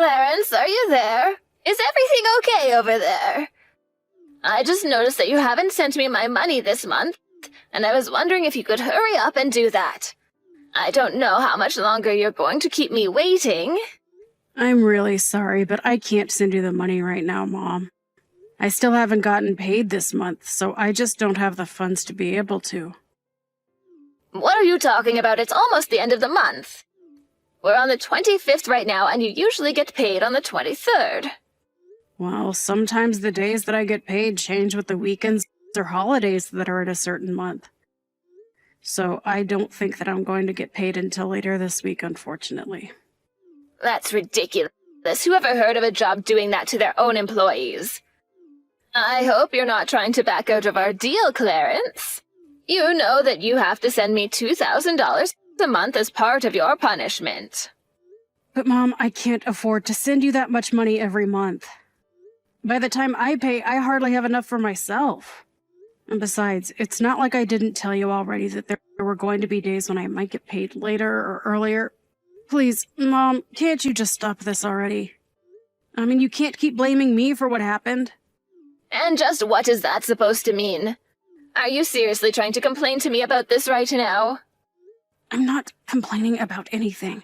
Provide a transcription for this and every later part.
Clarence, are you there? Is everything okay over there? I just noticed that you haven't sent me my money this month, and I was wondering if you could hurry up and do that. I don't know how much longer you're going to keep me waiting. I'm really sorry, but I can't send you the money right now, Mom. I still haven't gotten paid this month, so I just don't have the funds to be able to. What are you talking about? It's almost the end of the month. We're on the 25th right now, and you usually get paid on the 23rd. Well, sometimes the days that I get paid change with the weekends or holidays that are in a certain month. So I don't think that I'm going to get paid until later this week, unfortunately. That's ridiculous. Who ever heard of a job doing that to their own employees? I hope you're not trying to back out of our deal, Clarence. You know that you have to send me $2,000 a month as part of your punishment. But Mom, I can't afford to send you that much money every month. By the time I pay, I hardly have enough for myself. And besides, it's not like I didn't tell you already that there were going to be days when I might get paid later or earlier. Please, Mom, can't you just stop this already? I mean, you can't keep blaming me for what happened. And just what is that supposed to mean? Are you seriously trying to complain to me about this right now? I'm not complaining about anything.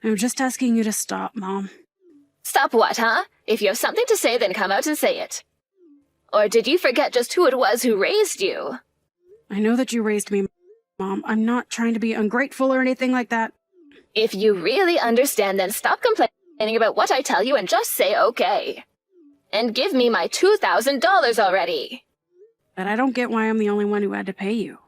I'm just asking you to stop, Mom. Stop what, huh? If you have something to say, then come out and say it. Or did you forget just who it was who raised you? I know that you raised me, Mom. I'm not trying to be ungrateful or anything like that. If you really understand, then stop complaining about what I tell you and just say okay. And give me my $2,000 already. But I don't get why I'm the only one who had to pay you.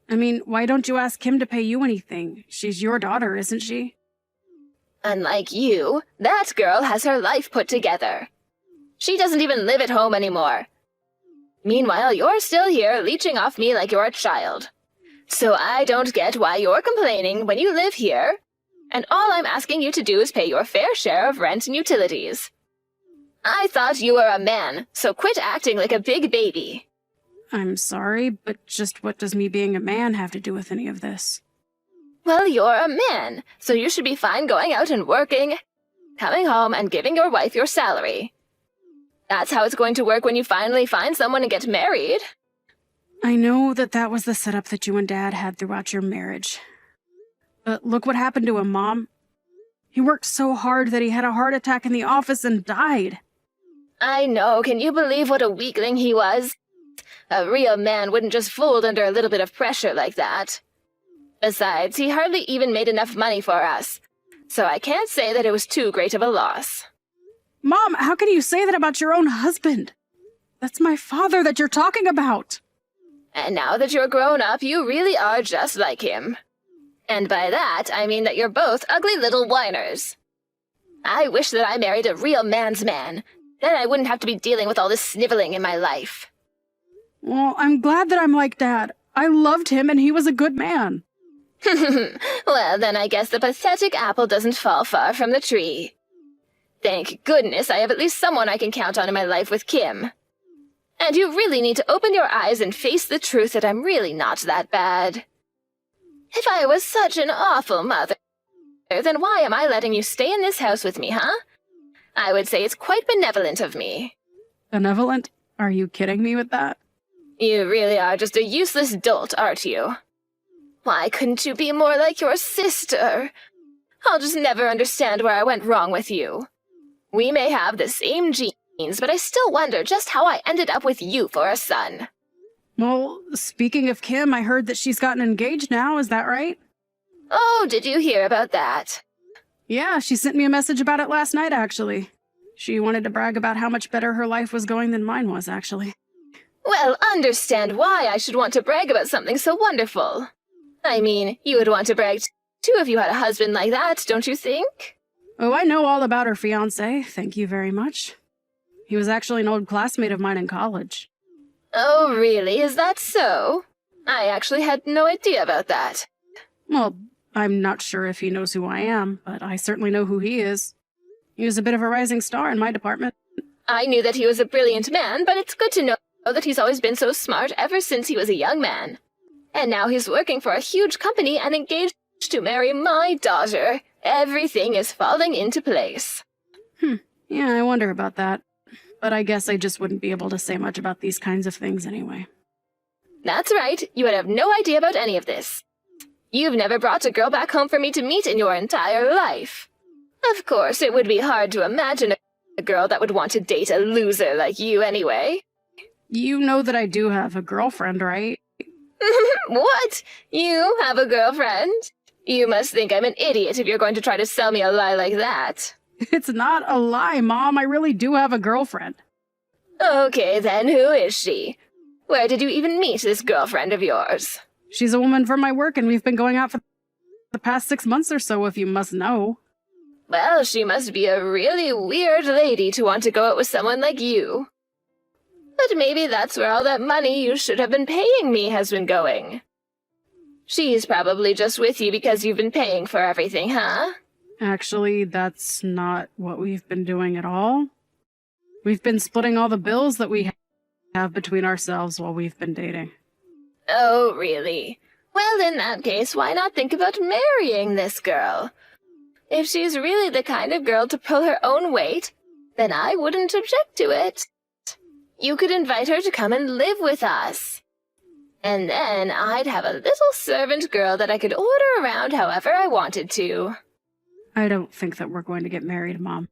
I mean, why don't you ask him to pay you anything? She's your daughter, isn't she? Unlike you, that girl has her life put together. She doesn't even live at home anymore. Meanwhile, you're still here leeching off me like you're a child. So I don't get why you're complaining when you live here, and all I'm asking you to do is pay your fair share of rent and utilities. I thought you were a man, so quit acting like a big baby. I'm sorry, but just what does me being a man have to do with any of this? Well, you're a man, so you should be fine going out and working, coming home and giving your wife your salary. That's how it's going to work when you finally find someone and get married. I know that that was the setup that you and Dad had throughout your marriage. But look what happened to him, Mom. He worked so hard that he had a heart attack in the office and died. I know. Can you believe what a weakling he was? A real man wouldn't just fold under a little bit of pressure like that. Besides, he hardly even made enough money for us, so I can't say that it was too great of a loss. Mom, how can you say that about your own husband? That's my father that you're talking about. And now that you're grown up, you really are just like him. And by that, I mean that you're both ugly little whiners. I wish that I married a real man's man. Then I wouldn't have to be dealing with all this sniveling in my life. Well, I'm glad that I'm like Dad. I loved him and he was a good man. Well, then I guess the pathetic apple doesn't fall far from the tree. Thank goodness I have at least someone I can count on in my life with Kim. And you really need to open your eyes and face the truth that I'm really not that bad. If I was such an awful mother, then why am I letting you stay in this house with me, huh? I would say it's quite benevolent of me. Benevolent? Are you kidding me with that? You really are just a useless dolt, aren't you? Why couldn't you be more like your sister? I'll just never understand where I went wrong with you. We may have the same genes, but I still wonder just how I ended up with you for a son. Well, speaking of Kim, I heard that she's gotten engaged now, is that right? Oh, did you hear about that? Yeah, she sent me a message about it last night, actually. She wanted to brag about how much better her life was going than mine was, actually. Well, understand why I should want to brag about something so wonderful. I mean, you would want to brag too if you had a husband like that, don't you think? Oh, I know all about her fiancé, thank you very much. He was actually an old classmate of mine in college. Oh, really? Is that so? I actually had no idea about that. Well, I'm not sure if he knows who I am, but I certainly know who he is. He was a bit of a rising star in my department. I knew that he was a brilliant man, but it's good to know that he's always been so smart ever since he was a young man. And now he's working for a huge company and engaged to marry my daughter. Everything is falling into place. Yeah, I wonder about that. But I guess I just wouldn't be able to say much about these kinds of things anyway. That's right. You would have no idea about any of this. You've never brought a girl back home for me to meet in your entire life. Of course, it would be hard to imagine a girl that would want to date a loser like you anyway. You know that I do have a girlfriend, right? What? You have a girlfriend? You must think I'm an idiot if you're going to try to sell me a lie like that. It's not a lie, Mom. I really do have a girlfriend. Okay, then who is she? Where did you even meet this girlfriend of yours? She's a woman from my work, and we've been going out for the past 6 months or so, if you must know. Well, she must be a really weird lady to want to go out with someone like you. But maybe that's where all that money you should have been paying me has been going. She's probably just with you because you've been paying for everything, huh? Actually, that's not what we've been doing at all. We've been splitting all the bills that we have between ourselves while we've been dating. Oh, really? Well, in that case, why not think about marrying this girl? If she's really the kind of girl to pull her own weight, then I wouldn't object to it. You could invite her to come and live with us. And then I'd have a little servant girl that I could order around however I wanted to. I don't think that we're going to get married, Mom.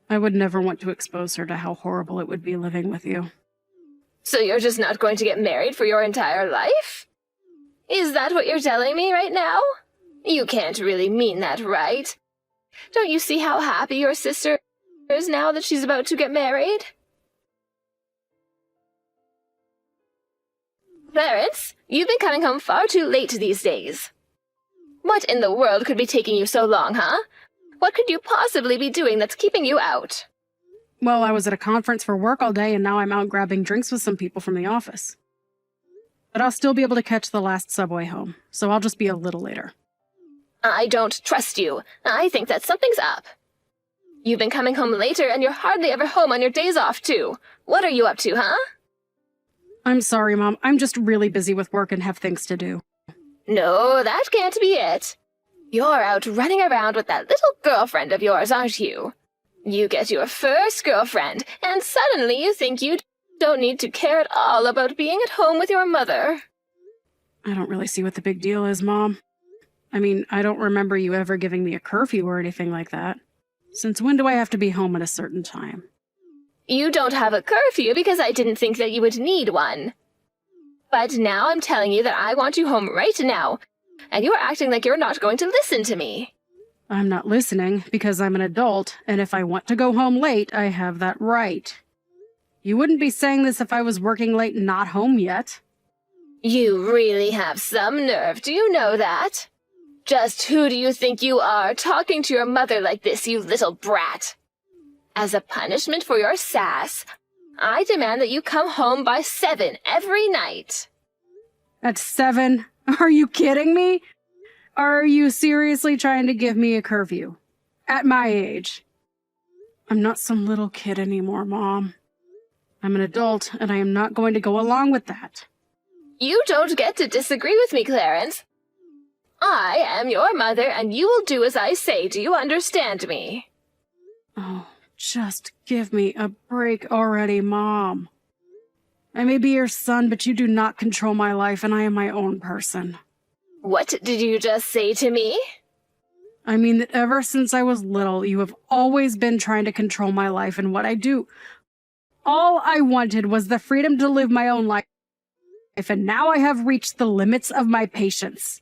I would never want to expose her to how horrible it would be living with you. So you're just not going to get married for your entire life? Is that what you're telling me right now? You can't really mean that, right? Don't you see how happy your sister is now that she's about to get married? Clarence, you've been coming home far too late these days. What in the world could be taking you so long, huh? What could you possibly be doing that's keeping you out? Well, I was at a conference for work all day, and now I'm out grabbing drinks with some people from the office. But I'll still be able to catch the last subway home, so I'll just be a little later. I don't trust you. I think that something's up. You've been coming home later, and you're hardly ever home on your days off, too. What are you up to, huh? I'm sorry, Mom. I'm just really busy with work and have things to do. No, that can't be it. You're out running around with that little girlfriend of yours, aren't you? You get your first girlfriend, and suddenly you think you don't need to care at all about being at home with your mother. I don't really see what the big deal is, Mom. I mean, I don't remember you ever giving me a curfew or anything like that. Since when do I have to be home at a certain time? You don't have a curfew because I didn't think that you would need one. But now I'm telling you that I want you home right now, and you're acting like you're not going to listen to me. I'm not listening because I'm an adult, and if I want to go home late, I have that right. You wouldn't be saying this if I was working late and not home yet. You really have some nerve, do you know that? Just who do you think you are, talking to your mother like this, you little brat? As a punishment for your sass, I demand that you come home by 7 every night. At 7? Are you kidding me? Are you seriously trying to give me a curfew? At my age? I'm not some little kid anymore, Mom. I'm an adult, and I am not going to go along with that. You don't get to disagree with me, Clarence. I am your mother, and you will do as I say. Do you understand me? Oh, just give me a break already, Mom. I may be your son, but you do not control my life, and I am my own person. What did you just say to me? I mean that ever since I was little, you have always been trying to control my life and what I do. All I wanted was the freedom to live my own life, and now I have reached the limits of my patience.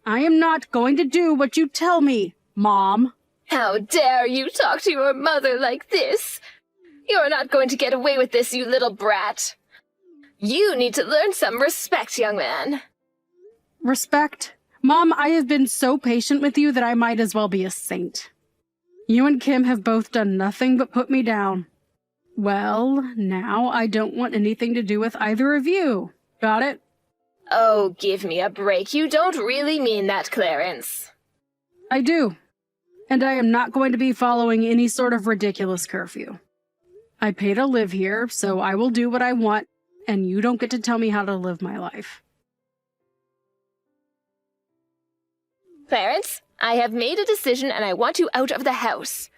I am not going to do what you tell me, Mom. How dare you talk to your mother like this? You're not going to get away with this, you little brat. You need to learn some respect, young man. Respect? Mom, I have been so patient with you that I might as well be a saint. You and Kim have both done nothing but put me down. Well, now I don't want anything to do with either of you. Got it? Oh, give me a break. You don't really mean that, Clarence. I do. And I am not going to be following any sort of ridiculous curfew. I pay to live here, so I will do what I want, and you don't get to tell me how to live my life. Clarence, I have made a decision and I want you out of the house.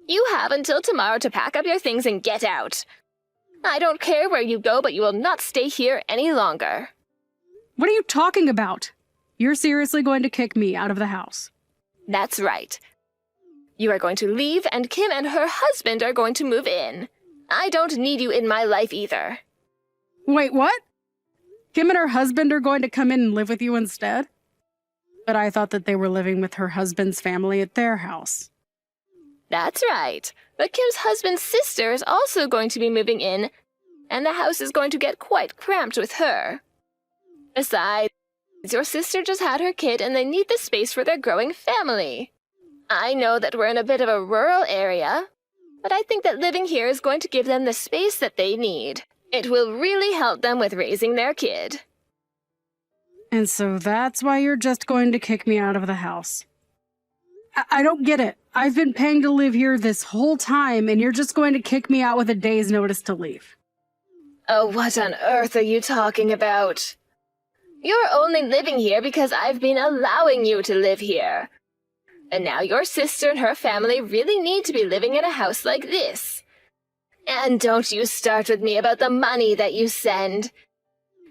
You have until tomorrow to pack up your things and get out. I don't care where you go, but you will not stay here any longer. What are you talking about? You're seriously going to kick me out of the house? That's right. You are going to leave, and Kim and her husband are going to move in. I don't need you in my life either. Wait, what? Kim and her husband are going to come in and live with you instead? But I thought that they were living with her husband's family at their house. That's right. But Kim's husband's sister is also going to be moving in, and the house is going to get quite cramped with her. Besides, your sister just had her kid and they need the space for their growing family. I know that we're in a bit of a rural area, but I think that living here is going to give them the space that they need. It will really help them with raising their kid. And so that's why you're just going to kick me out of the house. I don't get it. I've been paying to live here this whole time, and you're just going to kick me out with a day's notice to leave. Oh, what on earth are you talking about? You're only living here because I've been allowing you to live here. And now your sister and her family really need to be living in a house like this. And don't you start with me about the money that you send.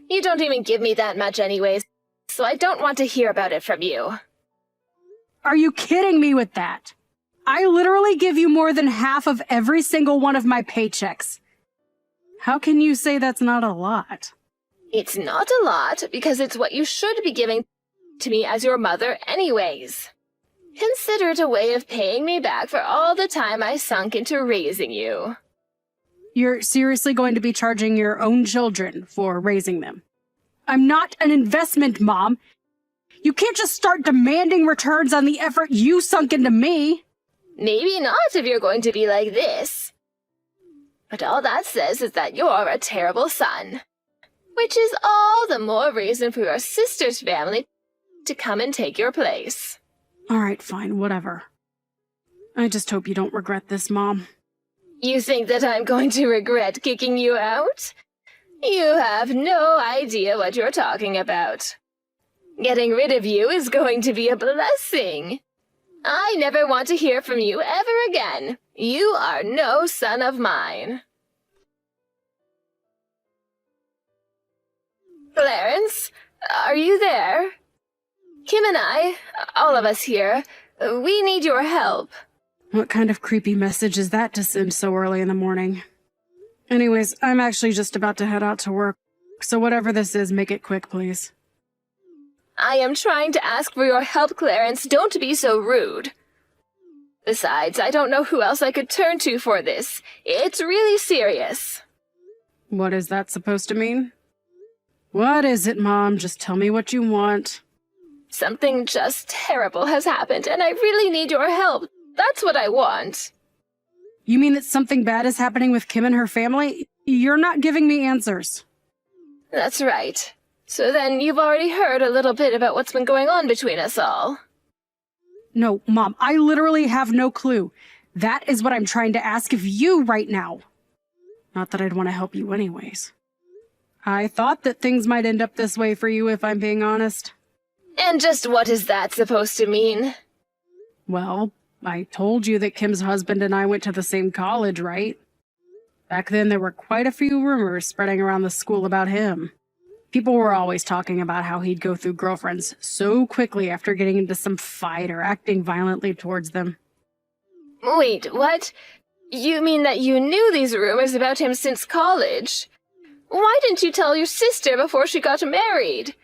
You don't even give me that much anyways, so I don't want to hear about it from you. Are you kidding me with that? I literally give you more than half of every single one of my paychecks. How can you say that's not a lot? It's not a lot because it's what you should be giving to me as your mother anyways. Consider it a way of paying me back for all the time I sunk into raising you. You're seriously going to be charging your own children for raising them? I'm not an investment, Mom. You can't just start demanding returns on the effort you sunk into me. Maybe not if you're going to be like this. But all that says is that you're a terrible son. Which is all the more reason for your sister's family to come and take your place. All right, fine, whatever. I just hope you don't regret this, Mom. You think that I'm going to regret kicking you out? You have no idea what you're talking about. Getting rid of you is going to be a blessing. I never want to hear from you ever again. You are no son of mine. Clarence, are you there? Kim and I, all of us here, we need your help. What kind of creepy message is that to send so early in the morning? Anyways, I'm actually just about to head out to work, so whatever this is, make it quick, please. I am trying to ask for your help, Clarence. Don't be so rude. Besides, I don't know who else I could turn to for this. It's really serious. What is that supposed to mean? What is it, Mom? Just tell me what you want. Something just terrible has happened, and I really need your help. That's what I want. You mean that something bad is happening with Kim and her family? You're not giving me answers. That's right. So then you've already heard a little bit about what's been going on between us all. No, Mom, I literally have no clue. That is what I'm trying to ask of you right now. Not that I'd want to help you anyways. I thought that things might end up this way for you, if I'm being honest. And just what is that supposed to mean? Well, I told you that Kim's husband and I went to the same college, right? Back then, there were quite a few rumors spreading around the school about him. People were always talking about how he'd go through girlfriends so quickly after getting into some fight or acting violently towards them. Wait, what? You mean that you knew these rumors about him since college? Why didn't you tell your sister before she got married?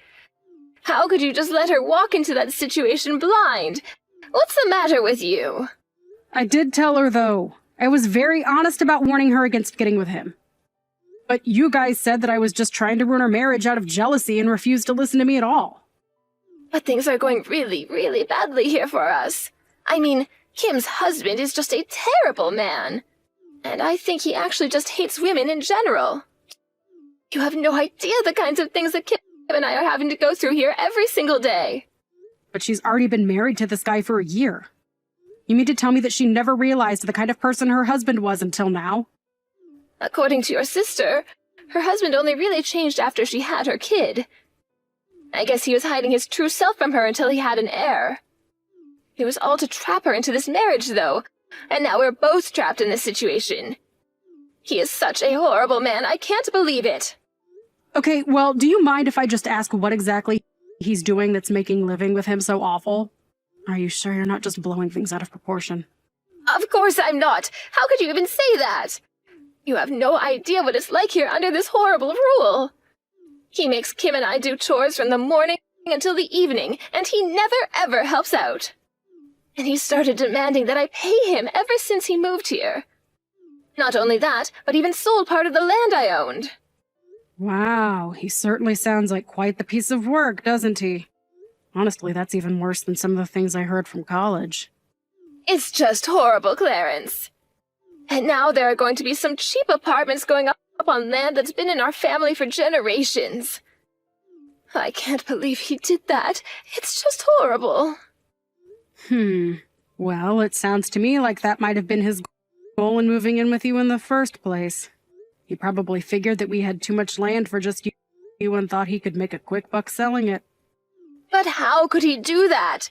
How could you just let her walk into that situation blind? What's the matter with you? I did tell her, though. I was very honest about warning her against getting with him. But you guys said that I was just trying to ruin our marriage out of jealousy and refused to listen to me at all. But things are going really, really badly here for us. I mean, Kim's husband is just a terrible man. And I think he actually just hates women in general. You have no idea the kinds of things that Kim and I are having to go through here every single day. But she's already been married to this guy for a year. You mean to tell me that she never realized the kind of person her husband was until now? According to your sister, her husband only really changed after she had her kid. I guess he was hiding his true self from her until he had an heir. It was all to trap her into this marriage, though. And now we're both trapped in this situation. He is such a horrible man, I can't believe it. Okay, well, do you mind if I just ask what exactly he's doing that's making living with him so awful? Are you sure you're not just blowing things out of proportion? Of course I'm not. How could you even say that? You have no idea what it's like here under this horrible rule. He makes Kim and I do chores from the morning until the evening, and he never ever helps out. And he started demanding that I pay him ever since he moved here. Not only that, but even sold part of the land I owned. Wow, he certainly sounds like quite the piece of work, doesn't he? Honestly, that's even worse than some of the things I heard from college. It's just horrible, Clarence. And now there are going to be some cheap apartments going up on land that's been in our family for generations. I can't believe he did that. It's just horrible. Well, it sounds to me like that might have been his goal in moving in with you in the first place. He probably figured that we had too much land for just you and thought he could make a quick buck selling it. But how could he do that?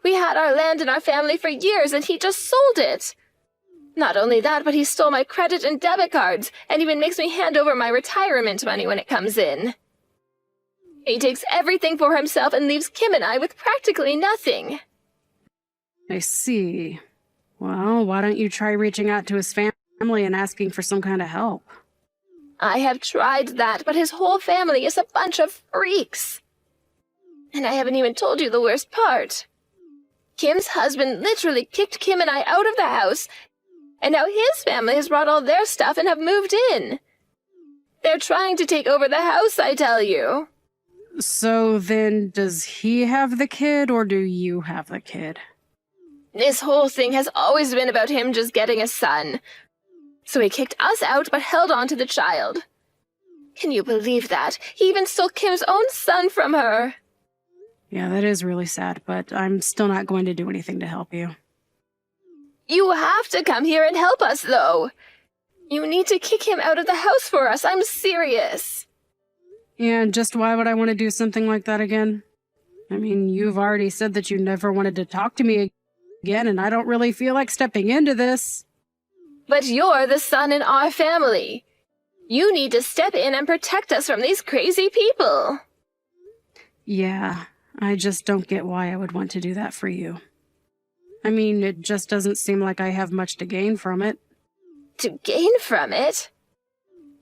We had our land in our family for years and he just sold it. Not only that, but he stole my credit and debit cards and even makes me hand over my retirement money when it comes in. He takes everything for himself and leaves Kim and I with practically nothing. I see. Well, why don't you try reaching out to his family and asking for some kind of help? I have tried that, but his whole family is a bunch of freaks. And I haven't even told you the worst part. Kim's husband literally kicked Kim and I out of the house, and now his family has brought all their stuff and have moved in. They're trying to take over the house, I tell you. So then, does he have the kid, or do you have the kid? This whole thing has always been about him just getting a son. So he kicked us out but held on to the child. Can you believe that? He even stole Kim's own son from her. Yeah, that is really sad, but I'm still not going to do anything to help you. You have to come here and help us, though. You need to kick him out of the house for us. I'm serious. And just why would I want to do something like that again? I mean, you've already said that you never wanted to talk to me again, and I don't really feel like stepping into this. But you're the son in our family. You need to step in and protect us from these crazy people. Yeah, I just don't get why I would want to do that for you. I mean, it just doesn't seem like I have much to gain from it. To gain from it?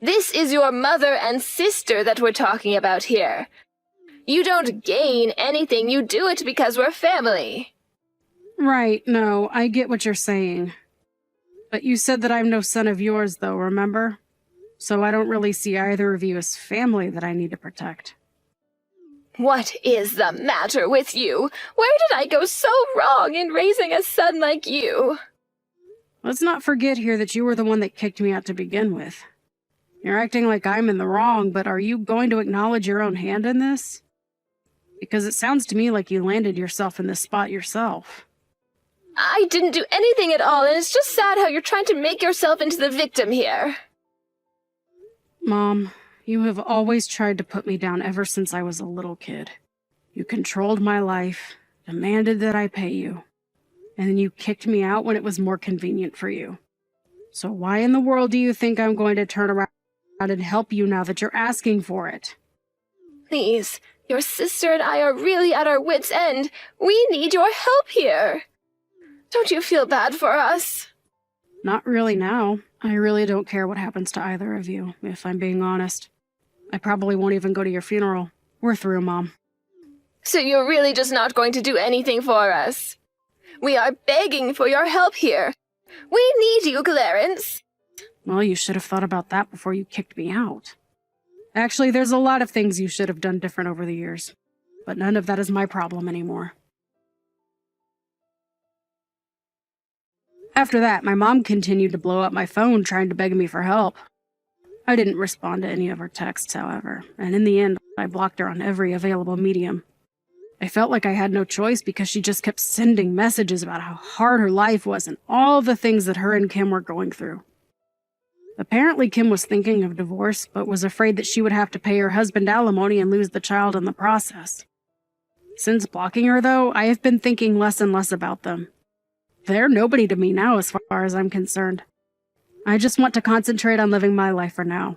This is your mother and sister that we're talking about here. You don't gain anything, you do it because we're family. Right, no, I get what you're saying. But you said that I'm no son of yours, though, remember? So I don't really see either of you as family that I need to protect. What is the matter with you? Where did I go so wrong in raising a son like you? Let's not forget here that you were the one that kicked me out to begin with. You're acting like I'm in the wrong, but are you going to acknowledge your own hand in this? Because it sounds to me like you landed yourself in this spot yourself. I didn't do anything at all, and it's just sad how you're trying to make yourself into the victim here. Mom, you have always tried to put me down ever since I was a little kid. You controlled my life, demanded that I pay you, and then you kicked me out when it was more convenient for you. So why in the world do you think I'm going to turn around and help you now that you're asking for it? Please, your sister and I are really at our wits' end. We need your help here. Don't you feel bad for us? Not really now. I really don't care what happens to either of you, if I'm being honest. I probably won't even go to your funeral. We're through, Mom. So you're really just not going to do anything for us? We are begging for your help here. We need you, Clarence. Well, you should have thought about that before you kicked me out. Actually, there's a lot of things you should have done different over the years, but none of that is my problem anymore. After that, my mom continued to blow up my phone trying to beg me for help. I didn't respond to any of her texts, however, and in the end, I blocked her on every available medium. I felt like I had no choice because she just kept sending messages about how hard her life was and all the things that her and Kim were going through. Apparently, Kim was thinking of divorce, but was afraid that she would have to pay her husband alimony and lose the child in the process. Since blocking her, though, I have been thinking less and less about them. they're nobody to me now as far as I'm concerned. I just want to concentrate on living my life for now.